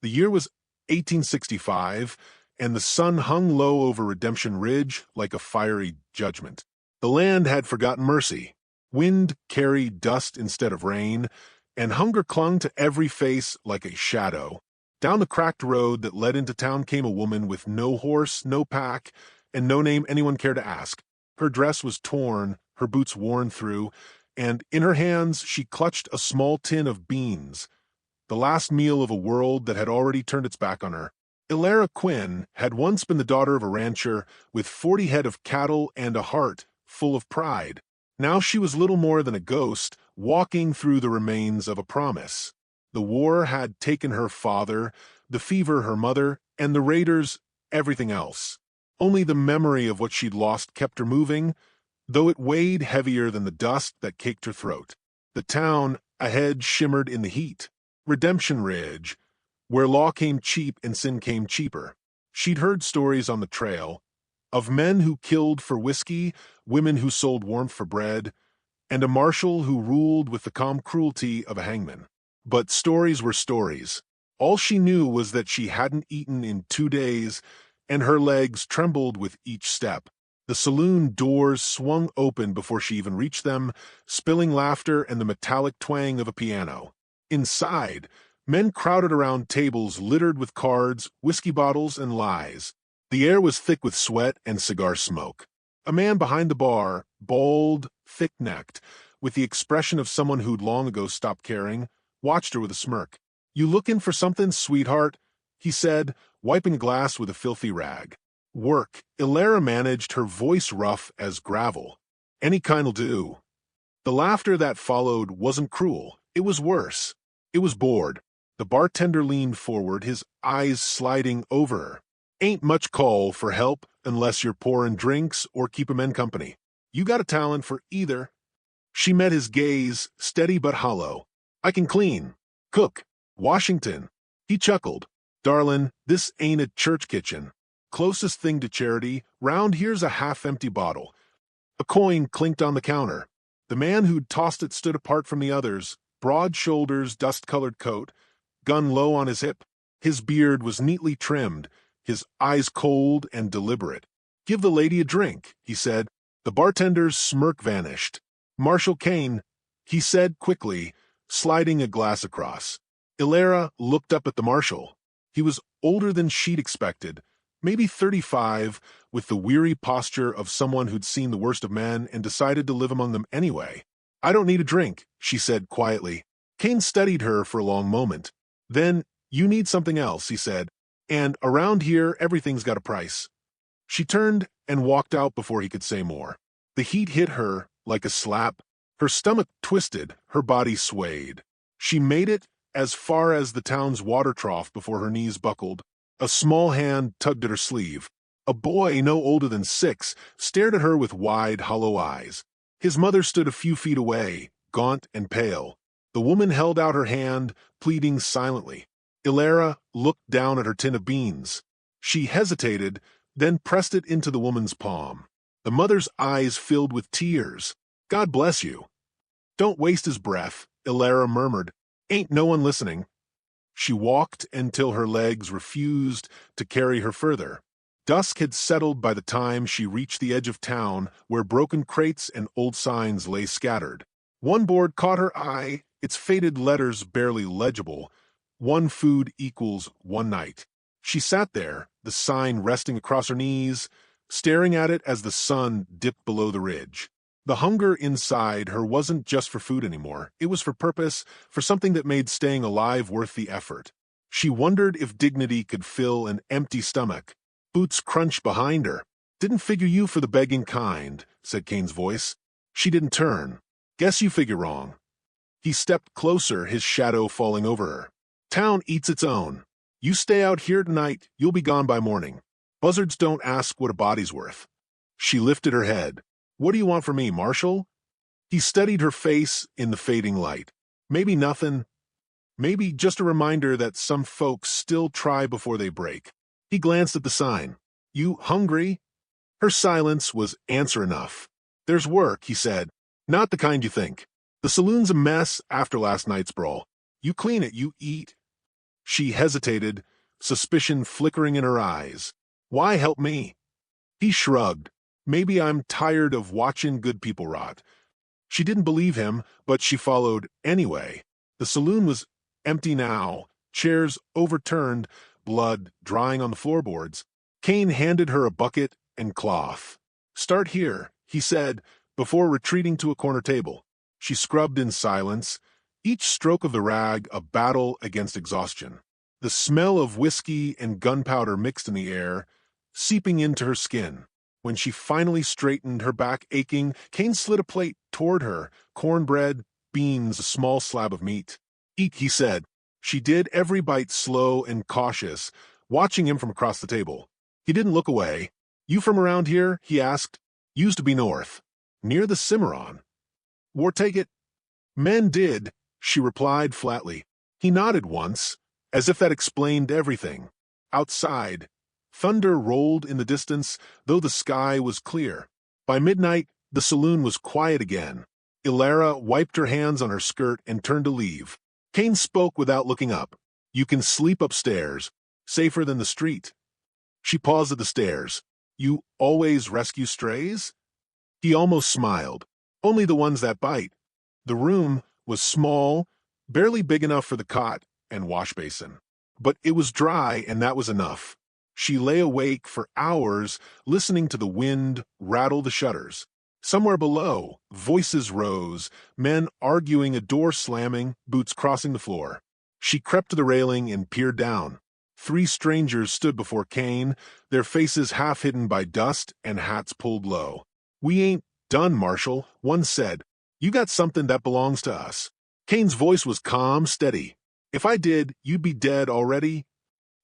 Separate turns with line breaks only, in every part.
The year was 1865, and the sun hung low over Redemption Ridge like a fiery judgment. The land had forgotten mercy. Wind carried dust instead of rain, and hunger clung to every face like a shadow. Down the cracked road that led into town came a woman with no horse, no pack, and no name anyone cared to ask. Her dress was torn, her boots worn through, and in her hands she clutched a small tin of beans, the last meal of a world that had already turned its back on her. Elara Quinn had once been the daughter of a rancher with 40 head of cattle and a heart full of pride. Now she was little more than a ghost, walking through the remains of a promise. The war had taken her father, the fever her mother, and the raiders everything else. Only the memory of what she'd lost kept her moving, though it weighed heavier than the dust that caked her throat. The town ahead shimmered in the heat. Redemption Ridge, where law came cheap and sin came cheaper. She'd heard stories on the trail of men who killed for whiskey, women who sold warmth for bread, and a marshal who ruled with the calm cruelty of a hangman. But stories were stories. All she knew was that she hadn't eaten in 2 days, and her legs trembled with each step. The saloon doors swung open before she even reached them, spilling laughter and the metallic twang of a piano. Inside, men crowded around tables littered with cards, whiskey bottles, and lies. The air was thick with sweat and cigar smoke. A man behind the bar, bald, thick-necked, with the expression of someone who'd long ago stopped caring, watched her with a smirk. "You lookin' for something, sweetheart?" he said, wiping a glass with a filthy rag. "Work." Elara managed, her voice rough as gravel. "Any kind'll do." The laughter that followed wasn't cruel. It was worse. It was bored. The bartender leaned forward, his eyes sliding over her. "Ain't much call for help unless you're pouring drinks or keepin' men company. You got a talent for either." She met his gaze, steady but hollow. "I can clean, cook, Washington." He chuckled. "Darlin', this ain't a church kitchen. Closest thing to charity, round here's a half-empty bottle." A coin clinked on the counter. The man who'd tossed it stood apart from the others, broad shoulders, dust-colored coat, gun low on his hip. His beard was neatly trimmed, his eyes cold and deliberate. "Give the lady a drink," he said. The bartender's smirk vanished. "Marshal Kane," he said quickly, sliding a glass across. Elara looked up at the marshal. He was older than she'd expected, maybe 35, with the weary posture of someone who'd seen the worst of men and decided to live among them anyway. "I don't need a drink," she said quietly. Kane studied her for a long moment. "Then you need something else," he said. "And around here, everything's got a price." She turned and walked out before he could say more. The heat hit her like a slap. Her stomach twisted, her body swayed. She made it as far as the town's water trough before her knees buckled. A small hand tugged at her sleeve. A boy no older than 6 stared at her with wide, hollow eyes. His mother stood a few feet away, gaunt and pale. The woman held out her hand, pleading silently. Elara looked down at her tin of beans. She hesitated, then pressed it into the woman's palm. The mother's eyes filled with tears. "God bless you." "Don't waste his breath," Elara murmured. "Ain't no one listening." She walked until her legs refused to carry her further. Dusk had settled by the time she reached the edge of town, where broken crates and old signs lay scattered. One board caught her eye, its faded letters barely legible. "One food equals one night." She sat there, the sign resting across her knees, staring at it as the sun dipped below the ridge. The hunger inside her wasn't just for food anymore. It was for purpose, for something that made staying alive worth the effort. She wondered if dignity could fill an empty stomach. Boots crunched behind her. "Didn't figure you for the begging kind," said Kane's voice. She didn't turn. "Guess you figure wrong." He stepped closer, his shadow falling over her. "Town eats its own. You stay out here tonight, you'll be gone by morning. Buzzards don't ask what a body's worth." She lifted her head. "What do you want from me, Marshal?" He studied her face in the fading light. "Maybe nothing. Maybe just a reminder that some folks still try before they break." He glanced at the sign. "You hungry?" Her silence was answer enough. "There's work," he said. "Not the kind you think. The saloon's a mess after last night's brawl. You clean it, you eat." She hesitated, suspicion flickering in her eyes. Why help me? He shrugged. Maybe I'm tired of watching good people rot. She didn't believe him, but she followed anyway. The saloon was empty now, chairs overturned, blood drying on the floorboards. Kane handed her a bucket and cloth. Start here, he said, before retreating to a corner table. She scrubbed in silence, each stroke of the rag a battle against exhaustion. The smell of whiskey and gunpowder mixed in the air, seeping into her skin. When she finally straightened, her back aching, Kane slid a plate toward her, cornbread, beans, a small slab of meat. Eat, he said. She did, every bite slow and cautious, watching him from across the table. He didn't look away. You from around here? He asked. Used to be north. Near the Cimarron. War take it? Men did, she replied flatly. He nodded once, as if that explained everything. Outside, thunder rolled in the distance, though the sky was clear. By midnight, the saloon was quiet again. Elara wiped her hands on her skirt and turned to leave. Kane spoke without looking up. You can sleep upstairs, safer than the street. She paused at the stairs. You always rescue strays? He almost smiled. Only the ones that bite. The room was small, barely big enough for the cot and wash basin. But it was dry, and that was enough. She lay awake for hours, listening to the wind rattle the shutters. Somewhere below, voices rose, men arguing, a door slamming, boots crossing the floor. She crept to the railing and peered down. 3 strangers stood before Kane, their faces half hidden by dust and hats pulled low. We ain't done, Marshal, one said. You got something that belongs to us. Kane's voice was calm, steady. If I did, you'd be dead already.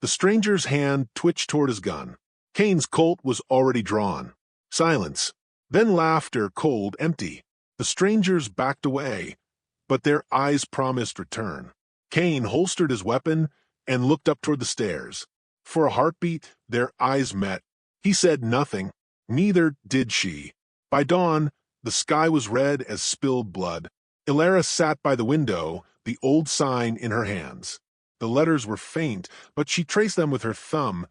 The stranger's hand twitched toward his gun. Kane's Colt was already drawn. Silence. Then laughter, cold, empty. The strangers backed away, but their eyes promised return. Kane holstered his weapon and looked up toward the stairs. For a heartbeat, their eyes met. He said nothing. Neither did she. By dawn, the sky was red as spilled blood. Elara sat by the window, the old sign in her hands. The letters were faint, but she traced them with her thumb.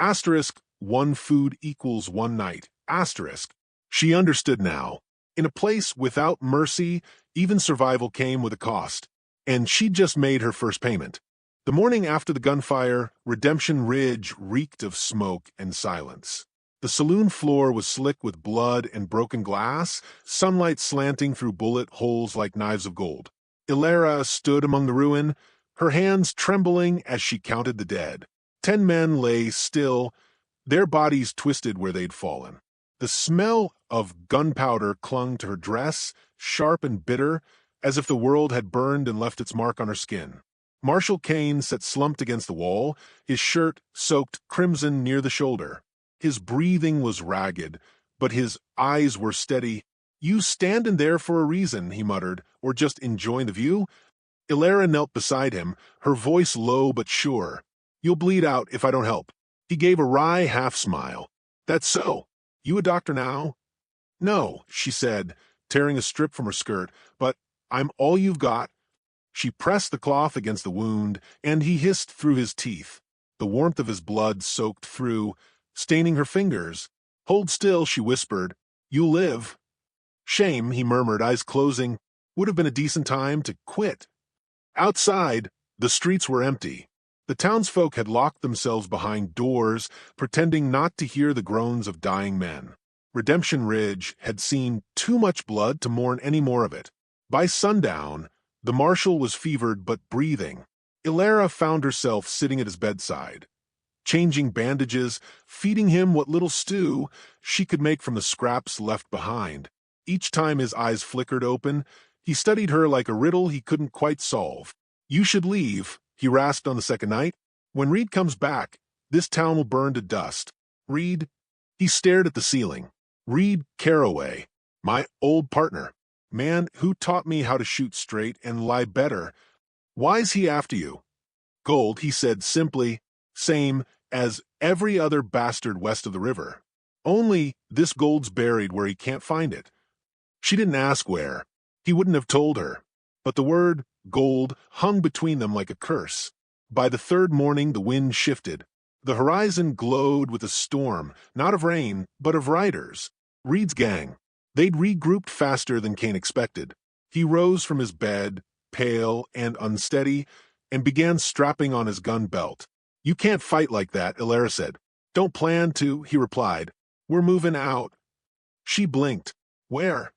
Asterisk, 1 food equals 1 night. Asterisk. She understood now. In a place without mercy, even survival came with a cost. And she'd just made her first payment. The morning after the gunfire, Redemption Ridge reeked of smoke and silence. The saloon floor was slick with blood and broken glass, sunlight slanting through bullet holes like knives of gold. Elara stood among the ruin, her hands trembling as she counted the dead. 10 men lay still, their bodies twisted where they'd fallen. The smell of gunpowder clung to her dress, sharp and bitter, as if the world had burned and left its mark on her skin. Marshal Kane sat slumped against the wall, his shirt soaked crimson near the shoulder. His breathing was ragged, but his eyes were steady. You standing there for a reason, he muttered, or just enjoying the view? Elara knelt beside him, her voice low but sure. You'll bleed out if I don't help. He gave a wry half-smile. That's so. You a doctor now? No, she said, tearing a strip from her skirt, but I'm all you've got. She pressed the cloth against the wound, and he hissed through his teeth. The warmth of his blood soaked through, staining her fingers. Hold still, she whispered. You'll live. Shame, he murmured, eyes closing. Would have been a decent time to quit. Outside, the streets were empty. The townsfolk had locked themselves behind doors, pretending not to hear the groans of dying men. Redemption Ridge had seen too much blood to mourn any more of it. By sundown, the marshal was fevered but breathing. Elara found herself sitting at his bedside, changing bandages, feeding him what little stew she could make from the scraps left behind. Each time his eyes flickered open, he studied her like a riddle he couldn't quite solve. You should leave, he rasped on the second night. When Reed comes back, this town will burn to dust. Reed? He stared at the ceiling. Reed Caraway, my old partner. Man who taught me how to shoot straight and lie better. Why's he after you? Gold, he said simply, same as every other bastard west of the river. Only this gold's buried where he can't find it. She didn't ask where. He wouldn't have told her. But the word gold hung between them like a curse. By the third morning, the wind shifted. The horizon glowed with a storm, not of rain, but of riders. Reed's gang. They'd regrouped faster than Kane expected. He rose from his bed, pale and unsteady, and began strapping on his gun belt. "You can't fight like that," Elara said. "Don't plan to," he replied. "We're moving out." She blinked. "Where?"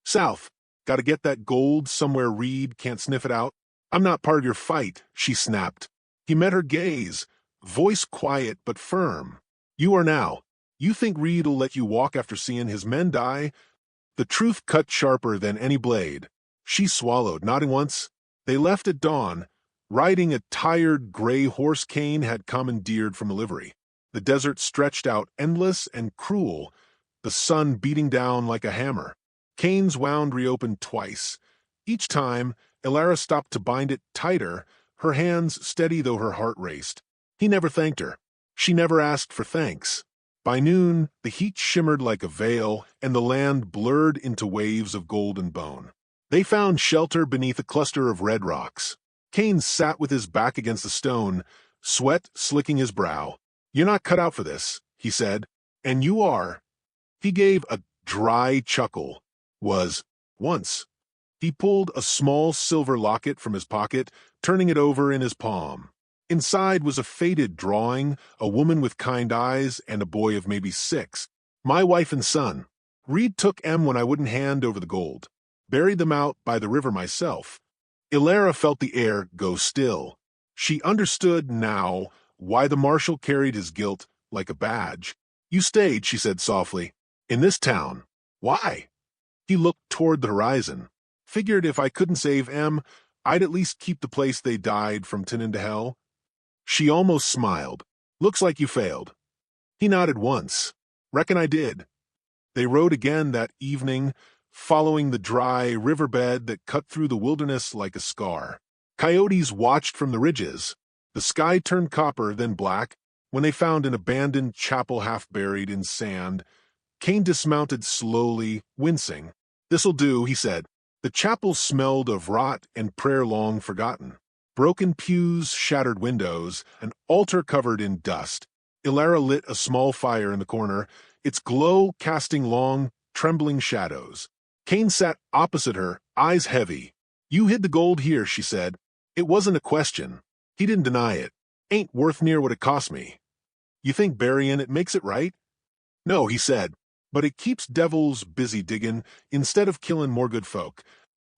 "South. Gotta get that gold somewhere Reed can't sniff it out." "I'm not part of your fight," she snapped. He met her gaze, voice quiet but firm. "You are now. You think Reed'll let you walk after seeing his men die?" The truth cut sharper than any blade. She swallowed, nodding once. They left at dawn, riding a tired gray horse Kane had commandeered from a livery. The desert stretched out endless and cruel, the sun beating down like a hammer. Kane's wound reopened twice. Each time, Elara stopped to bind it tighter, her hands steady though her heart raced. He never thanked her. She never asked for thanks. By noon, the heat shimmered like a veil, and the land blurred into waves of golden bone. They found shelter beneath a cluster of red rocks. Kane sat with his back against the stone, sweat slicking his brow. "You're not cut out for this," he said. "And you are." He gave a dry chuckle. "Was once." He pulled a small silver locket from his pocket, turning it over in his palm. Inside was a faded drawing, a woman with kind eyes, and a boy of maybe 6. "My wife and son. Reed took 'em when I wouldn't hand over the gold. Buried them out by the river myself." Elara felt the air go still. She understood now why the marshal carried his guilt like a badge. "You stayed," she said softly, "in this town. Why?" He looked toward the horizon. "Figured if I couldn't save Em, I'd at least keep the place they died from turning to hell." She almost smiled. "Looks like you failed." He nodded once. "Reckon I did." They rode again that evening, following the dry riverbed that cut through the wilderness like a scar. Coyotes watched from the ridges. The sky turned copper, then black, when they found an abandoned chapel half buried in sand. Kane dismounted slowly, wincing. "This'll do," he said. The chapel smelled of rot and prayer long forgotten. Broken pews, shattered windows, an altar covered in dust. Elara lit a small fire in the corner, its glow casting long, trembling shadows. Kane sat opposite her, eyes heavy. "You hid the gold here," she said. It wasn't a question. He didn't deny it. "Ain't worth near what it cost me." "You think burying it makes it right?" "No," he said, "but it keeps devils busy digging instead of killing more good folk."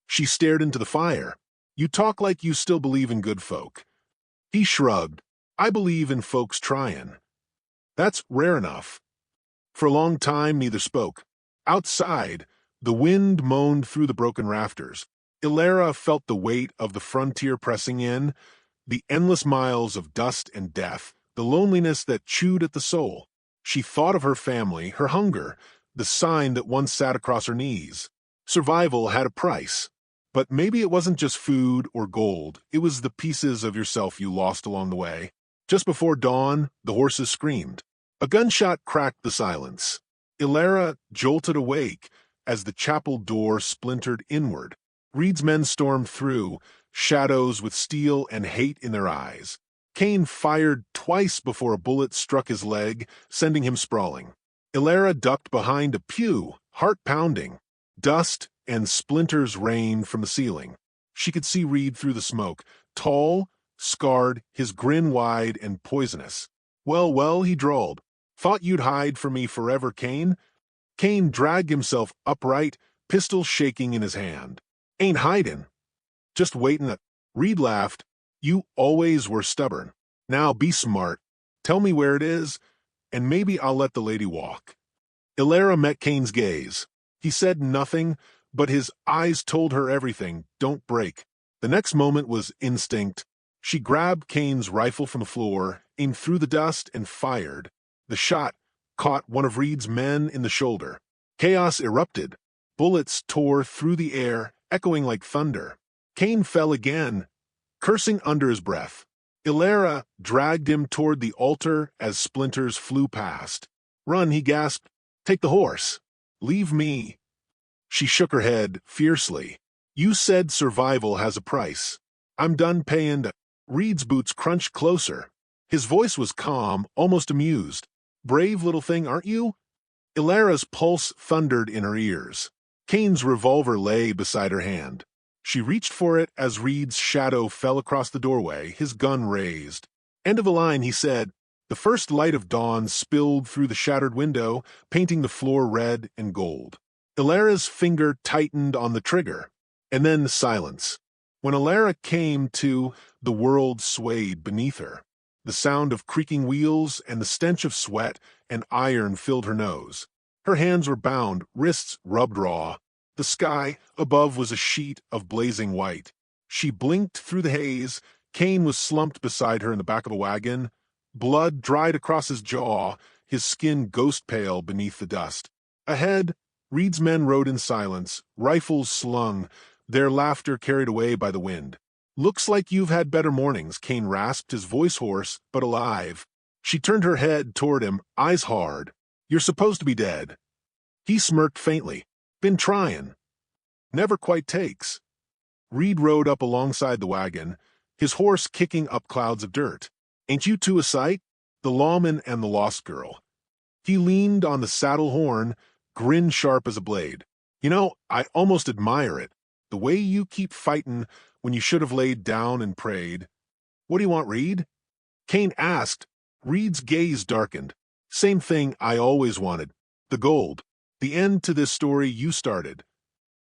She stared into the fire. "You talk like you still believe in good folk." He shrugged. "I believe in folks trying." "That's rare enough." For a long time, neither spoke. Outside, the wind moaned through the broken rafters. Elara felt the weight of the frontier pressing in, the endless miles of dust and death, the loneliness that chewed at the soul. She thought of her family, her hunger, the sign that once sat across her knees. Survival had a price. But maybe it wasn't just food or gold, it was the pieces of yourself you lost along the way. Just before dawn, the horses screamed. A gunshot cracked the silence. Elara jolted awake as the chapel door splintered inward. Reed's men stormed through, shadows with steel and hate in their eyes. Kane fired twice before a bullet struck his leg, sending him sprawling. Elara ducked behind a pew, heart pounding. Dust and splinters rained from the ceiling. She could see Reed through the smoke, tall, scarred, his grin wide and poisonous. "Well, well," he drawled. "Thought you'd hide from me forever, Kane?" Kane dragged himself upright, pistol shaking in his hand. "Ain't hiding. Just waiting." Reed laughed. "You always were stubborn. Now be smart. Tell me where it is, and maybe I'll let the lady walk." Elara met Kane's gaze. He said nothing, but his eyes told her everything. Don't break. The next moment was instinct. She grabbed Kane's rifle from the floor, aimed through the dust, and fired. The shot caught one of Reed's men in the shoulder. Chaos erupted. Bullets tore through the air, echoing like thunder. Kane fell again, cursing under his breath. Elara dragged him toward the altar as splinters flew past. "Run," he gasped. "Take the horse. Leave me." She shook her head fiercely. "You said survival has a price. I'm done paying to Reed's boots crunched closer. His voice was calm, almost amused. "Brave little thing, aren't you?" Elara's pulse thundered in her ears. Kane's revolver lay beside her hand. She reached for it as Reed's shadow fell across the doorway, his gun raised. "End of the line," he said. The first light of dawn spilled through the shattered window, painting the floor red and gold. Elara's finger tightened on the trigger, and then silence. When Elara came to, the world swayed beneath her. The sound of creaking wheels and the stench of sweat and iron filled her nose. Her hands were bound, wrists rubbed raw. The sky above was a sheet of blazing white. She blinked through the haze. Kane was slumped beside her in the back of a wagon. Blood dried across his jaw, his skin ghost-pale beneath the dust. Ahead, Reed's men rode in silence, rifles slung, their laughter carried away by the wind. "Looks like you've had better mornings," Kane rasped, his voice hoarse, but alive. She turned her head toward him, eyes hard. "You're supposed to be dead." He smirked faintly. "Been trying. Never quite takes." Reed rode up alongside the wagon, his horse kicking up clouds of dirt. "Ain't you two a sight? The lawman and the lost girl." He leaned on the saddle horn, grin sharp as a blade. "You know, I almost admire it. The way you keep fightin' when you should have laid down and prayed." "What do you want, Reed?" Kane asked. Reed's gaze darkened. "Same thing I always wanted. The gold. The end to this story you started."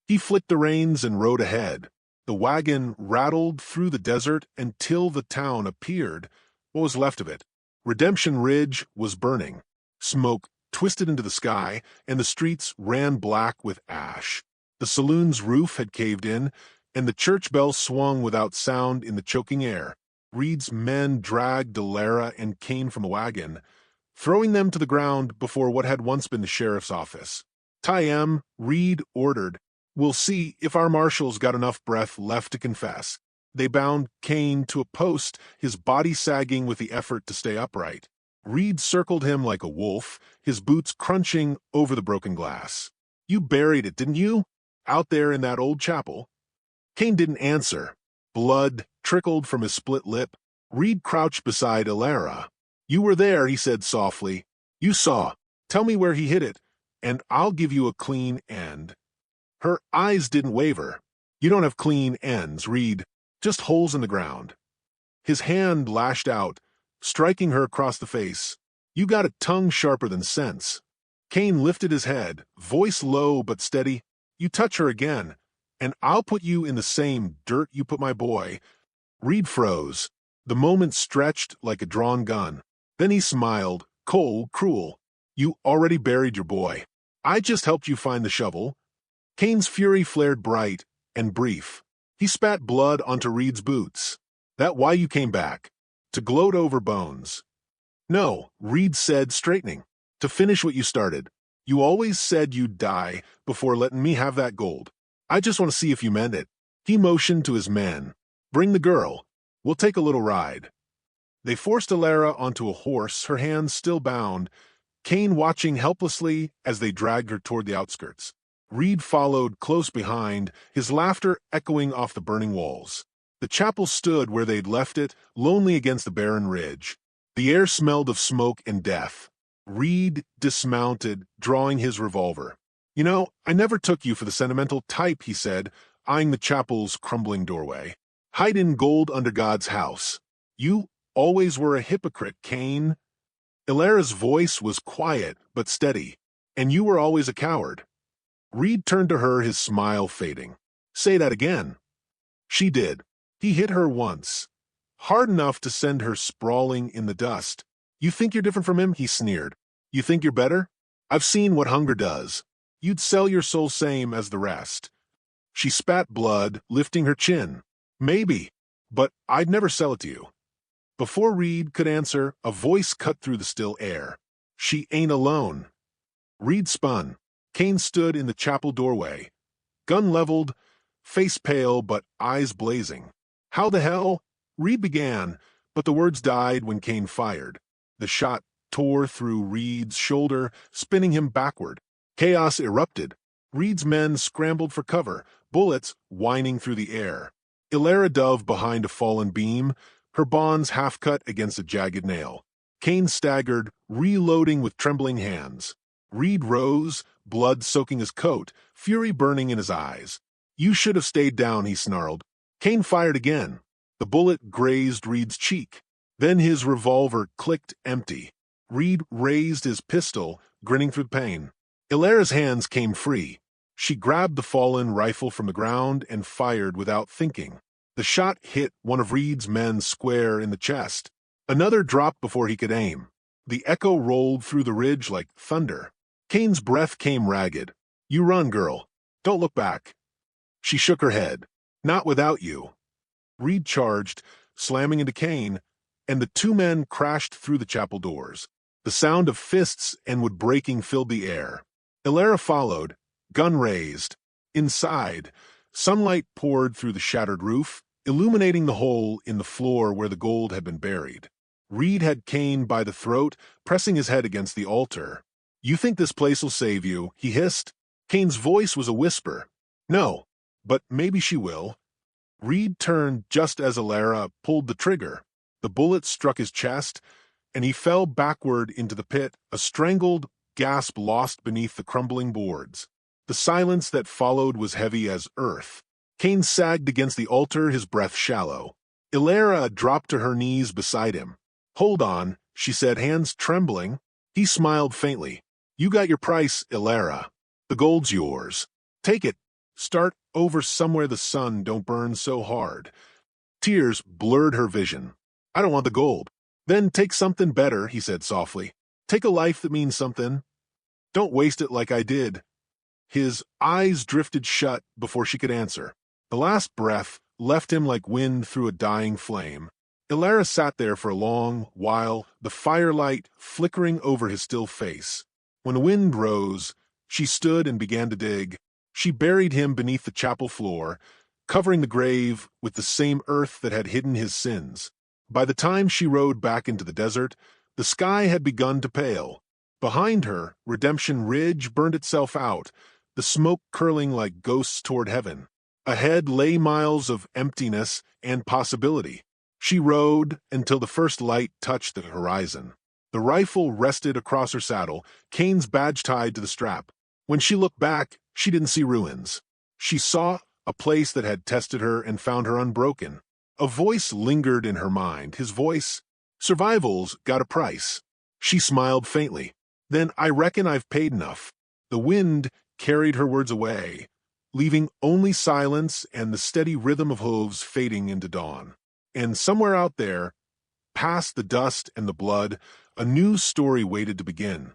He flicked the reins and rode ahead. The wagon rattled through the desert until the town appeared, what was left of it. Redemption Ridge was burning. Smoke twisted into the sky, and the streets ran black with ash. The saloon's roof had caved in, and the church bell swung without sound in the choking air. Reed's men dragged Elara and Kane from the wagon, throwing them to the ground before what had once been the sheriff's office. "Tie 'em," Reed ordered. "We'll see if our marshal's got enough breath left to confess." They bound Kane to a post, his body sagging with the effort to stay upright. Reed circled him like a wolf, his boots crunching over the broken glass. "You buried it, didn't you? Out there in that old chapel?" Kane didn't answer. Blood trickled from his split lip. Reed crouched beside Elara. "You were there," he said softly. "You saw. Tell me where he hid it, and I'll give you a clean end." Her eyes didn't waver. "You don't have clean ends, Reed. Just holes in the ground." His hand lashed out, striking her across the face. "You got a tongue sharper than sense." Kane lifted his head, voice low but steady. "You touch her again, and I'll put you in the same dirt you put my boy." Reed froze. The moment stretched like a drawn gun. Then he smiled, cold, cruel. "You already buried your boy. I just helped you find the shovel." Kane's fury flared bright and brief. He spat blood onto Reed's boots. "That why you came back? To gloat over bones?" "No," Reed said, straightening. "To finish what you started. You always said you'd die before letting me have that gold. I just want to see if you meant it." He motioned to his men. "Bring the girl. We'll take a little ride." They forced Elara onto a horse, her hands still bound, Kane watching helplessly as they dragged her toward the outskirts. Reed followed close behind, his laughter echoing off the burning walls. The chapel stood where they'd left it, lonely against the barren ridge. The air smelled of smoke and death. Reed dismounted, drawing his revolver. "You know, I never took you for the sentimental type," he said, eyeing the chapel's crumbling doorway. "Hide in gold under God's house. You always were a hypocrite, Kane." Elara's voice was quiet but steady. "And you were always a coward." Reed turned to her, his smile fading. "Say that again." She did. He hit her once, hard enough to send her sprawling in the dust. "You think you're different from him?" he sneered. "You think you're better? I've seen what hunger does. You'd sell your soul same as the rest." She spat blood, lifting her chin. "Maybe, but I'd never sell it to you." Before Reed could answer, a voice cut through the still air. "She ain't alone." Reed spun. Kane stood in the chapel doorway, gun leveled, face pale but eyes blazing. "How the hell?" Reed began, but the words died when Kane fired. The shot tore through Reed's shoulder, spinning him backward. Chaos erupted. Reed's men scrambled for cover, bullets whining through the air. Elara dove behind a fallen beam, her bonds half-cut against a jagged nail. Kane staggered, reloading with trembling hands. Reed rose, blood soaking his coat, fury burning in his eyes. "You should have stayed down," he snarled. Kane fired again. The bullet grazed Reed's cheek. Then his revolver clicked empty. Reed raised his pistol, grinning through pain. Elara's hands came free. She grabbed the fallen rifle from the ground and fired without thinking. The shot hit one of Reed's men square in the chest. Another dropped before he could aim. The echo rolled through the ridge like thunder. Kane's breath came ragged. "You run, girl. Don't look back." She shook her head. "Not without you." Reed charged, slamming into Kane, and the two men crashed through the chapel doors. The sound of fists and wood breaking filled the air. Elara followed, gun raised. Inside, sunlight poured through the shattered roof, illuminating the hole in the floor where the gold had been buried. Reed had Kane by the throat, pressing his head against the altar. "You think this place'll save you?" he hissed. Kane's voice was a whisper. "No, but maybe she will." Reed turned just as Elara pulled the trigger. The bullet struck his chest, and he fell backward into the pit, a strangled gasp lost beneath the crumbling boards. The silence that followed was heavy as earth. Kane sagged against the altar, his breath shallow. Elara dropped to her knees beside him. "Hold on," she said, hands trembling. He smiled faintly. "You got your price, Elara. The gold's yours. Take it. Start over somewhere the sun don't burn so hard." Tears blurred her vision. "I don't want the gold." "Then take something better," he said softly. "Take a life that means something. Don't waste it like I did." His eyes drifted shut before she could answer. The last breath left him like wind through a dying flame. Elara sat there for a long while, the firelight flickering over his still face. When the wind rose, she stood and began to dig. She buried him beneath the chapel floor, covering the grave with the same earth that had hidden his sins. By the time she rode back into the desert, the sky had begun to pale. Behind her, Redemption Ridge burned itself out, the smoke curling like ghosts toward heaven. Ahead lay miles of emptiness and possibility. She rode until the first light touched the horizon. The rifle rested across her saddle, Kane's badge tied to the strap. When she looked back, she didn't see ruins. She saw a place that had tested her and found her unbroken. A voice lingered in her mind, his voice. "Survival's got a price." She smiled faintly. "Then I reckon I've paid enough." The wind carried her words away, leaving only silence and the steady rhythm of hooves fading into dawn. And somewhere out there, past the dust and the blood, a new story waited to begin.